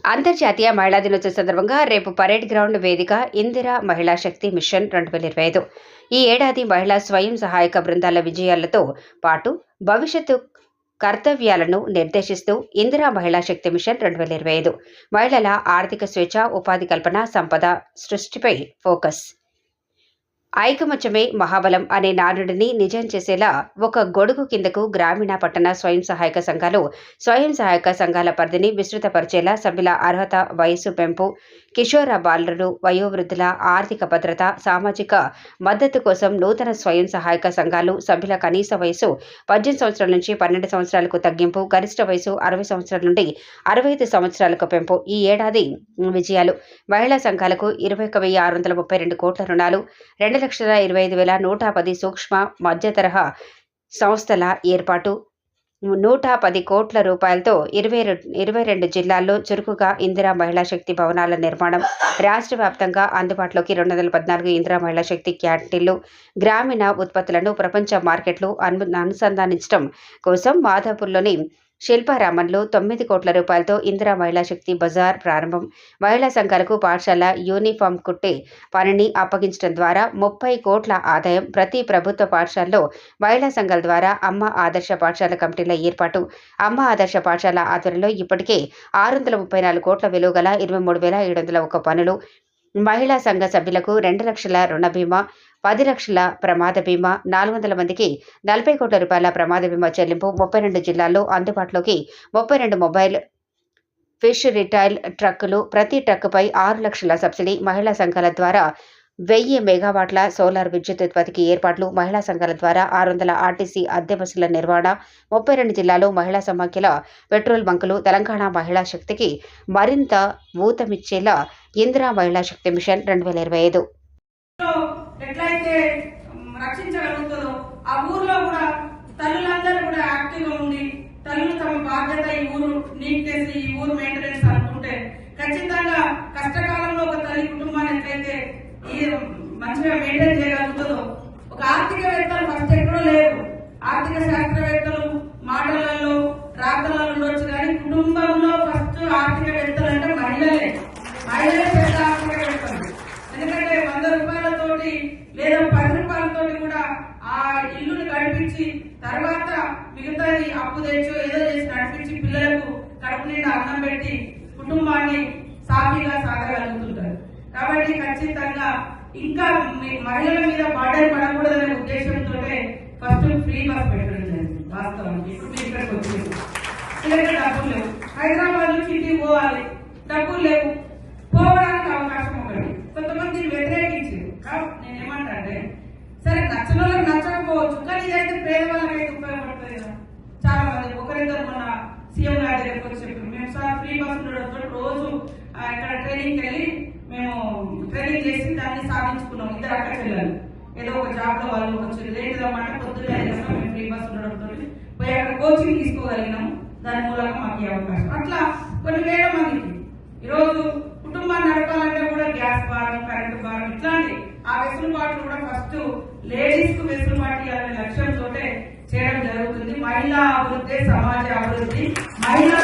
అంతర్జాతీయ మహిళా దినోత్సవం సందర్భంగా రేపు పరేడ్ గ్రౌండ్ వేదిక ఇందిరా మహిళా శక్తి మిషన్ 2025 ఈ ఏడాది మహిళా స్వయం సహాయక బృందాల విజయాలతో పాటు భవిష్యత్తు కర్తవ్యాలను నిర్దేశిస్తూ ఇందిరా మహిళా శక్తి మిషన్ 2025 మహిళల ఆర్థిక స్వేచ్ఛ, ఉపాధి కల్పన, సంపద సృష్టిపై ఫోకస్. ఐకమత్యమే మహాబలం అనే నానుడిని నిజం చేసేలా ఒక గొడుగు కిందకు గ్రామీణ, పట్టణ స్వయం సహాయక సంఘాల పరిధిని విస్తృతపరిచేలా సభ్యుల అర్హత, వయస్సు పెంపు, కిషోర బాలురు, వయోవృద్ధుల ఆర్థిక భద్రత, సామాజిక మద్దతు కోసం నూతన స్వయం సహాయక సంఘాలు సభ్యుల కనీస వయసు 18 సంవత్సరాల నుంచి 12 సంవత్సరాలకు తగ్గింపు, గరిష్ట వయసు 60 సంవత్సరాల నుండి 65 సంవత్సరాలకు పెంపు. ఈ ఏడాది విజయాలు: మహిళా సంఘాలకు 21,632 కోట్ల రుణాలు, 2,25,110 సూక్ష్మ మధ్యతరహా సంస్థల ఏర్పాటు, 110 కోట్ల రూపాయలతో 22 జిల్లాల్లో చురుకుగా ఇందిరా మహిళా శక్తి భవనాల నిర్మాణం, రాష్ట్ర వ్యాప్తంగా అందుబాటులోకి 214 ఇందిరా మహిళా శక్తి క్యాంటీన్లు, గ్రామీణ ఉత్పత్తులను ప్రపంచ మార్కెట్లు అనుసంధానించడం కోసం మాధాపూర్లోని శిల్పారామంలో 9 కోట్ల రూపాయలతో ఇందిరా మహిళా శక్తి బజార్ ప్రారంభం, మహిళా సంఘాలకు పాఠశాల యూనిఫామ్ కుట్టే పనిని అప్పగించడం ద్వారా 30 కోట్ల ఆదాయం, ప్రతి ప్రభుత్వ పాఠశాలలో మహిళా సంఘాల ద్వారా అమ్మ ఆదర్శ పాఠశాల కమిటీల ఏర్పాటు, అమ్మ ఆదర్శ పాఠశాల ఆధ్వర్యంలో ఇప్పటికే 634 కోట్ల విలువ గల 23,701 పనులు, మహిళా సంఘ సభ్యులకు 2 లక్షల రుణ బీమా, 10 లక్షల ప్రమాద బీమా, 400 మందికి 40 కోట్ల రూపాయల ప్రమాద బీమా చెల్లింపు, 32 జిల్లాల్లో అందుబాటులోకి 32 మొబైల్ ఫిష్ రిటైల్ ట్రక్కులు, ప్రతి ట్రక్కుపై 6 లక్షల సబ్సిడీ, మహిళా సంఘాల ద్వారా 1000 మెగావాట్ల సోలార్ విద్యుత్ ఉత్పత్తికి ఏర్పాట్లు, మహిళా సంఘాల ద్వారా 600 ఆర్టీసీ అద్దె బస్సుల నిర్వహణ, 32 జిల్లాల్లో మహిళా సమాఖ్యల పెట్రోల్ బంకులు. తెలంగాణ మహిళా శక్తికి మరింత ఊతమిచ్చేలా ఇందిరా మహిళా శక్తి మిషన్ 2025. ఎట్లయితే రక్షించగలుగుతుందో ఆ ఊర్లో కూడా తల్లులందరూ కూడా యాక్టివ్ గా ఉండి తల్లులు తమ బాధ్యత ఈ ఊరు నీట్నెస్, ఈ ఊరు మెయింటెనెన్స్ అనుకుంటే ఖచ్చితంగా కష్టకాలంలో ఒక తల్లి కుటుంబాన్ని ఎట్లయితే ఈ మంచిగా మెయింటైన్ చేయగలుగుతుందో, ఒక ఆర్థికవేత్తలు ఫస్ట్ ఎక్కడో లేరు, ఆర్థిక శాస్త్రవేత్తలు మాటలలో రాతలలో ఉండొచ్చు కానీ కుటుంబంలో ఫస్ట్ ఆర్థికవేత్తలు అంటే మహిళలే పెద్ద ఆర్థికవేత్తలు. ఎందుకంటే 100 రూపాయలతోటి లేదా 10 రూపాయలతోటి కూడా ఆ ఇల్లుని గడిపించి తర్వాత మిగతాది అప్పు తెచ్చో ఏదో చేసి నడిపించి పిల్లలకు కడుపు నిండా అన్నం పెట్టి కుటుంబాన్ని సాఫీగా సాగగలుగుతుంటారు. కాబట్టి ఖచ్చితంగా ఇంకా మహిళల మీద బర్డెన్ పడకూడదనే ఉద్దేశంతో ఫస్ట్ ఫ్రీ బస్ పెట్టడం జరిగింది. వాస్తవానికి ఇప్పుడు మీరు ఇక్కడికి వచ్చింది, ఇక్కడ డబ్బులు లేవు, హైదరాబాద్ నుంచి ఇంటికి పోవాలి, డబ్బులు లేవు, పోవడానికి అవకాశం ఒకటి. కొంతమంది వ్యతిరేకించారు. నేనేమంటే సరే నచ్చిన వాళ్ళకి నచ్చకపోవచ్చు, కానీ ఇదైతే పేదవాళ్ళకైతే ఉపయోగపడుతుంది కదా. చాలా మంది ఒకరిద్దరు మన సీఎం గారి దగ్గరికి వచ్చి చెప్పారు, మేము సార్ ఫ్రీ బస్ ఉండడంతో రోజు ఇక్కడ ట్రైనింగ్కి వెళ్ళి మేము ట్రైనింగ్ చేసి దాన్ని సాధించుకున్నాం. ఇద్దరు అక్క చెల్లెలు ఏదో ఒక జాబ్ లో వాళ్ళు వచ్చి లేదన్నమాట, పొద్దున్నే మేము ఫ్రీ బస్ ఉండడంతో పోయి అక్కడ కోచింగ్ తీసుకోగలిగినాం. దాని మూలంగా మాకు ఈ అవకాశం. అట్లా కొన్ని వేల మందికి ఈరోజు కుటుంబాన్ని నడపాలంటే కూడా గ్యాస్ భారం, కరెంటు భారం, ఇట్లాంటి ఆ వెసులుబాట్లు కూడా ఫస్ట్ లేడీస్ కు వెసులుబాటు అనే లక్ష్యంతో చేయడం జరుగుతుంది. మహిళా అభివృద్ధి, సమాజ అభివృద్ధి, మహిళా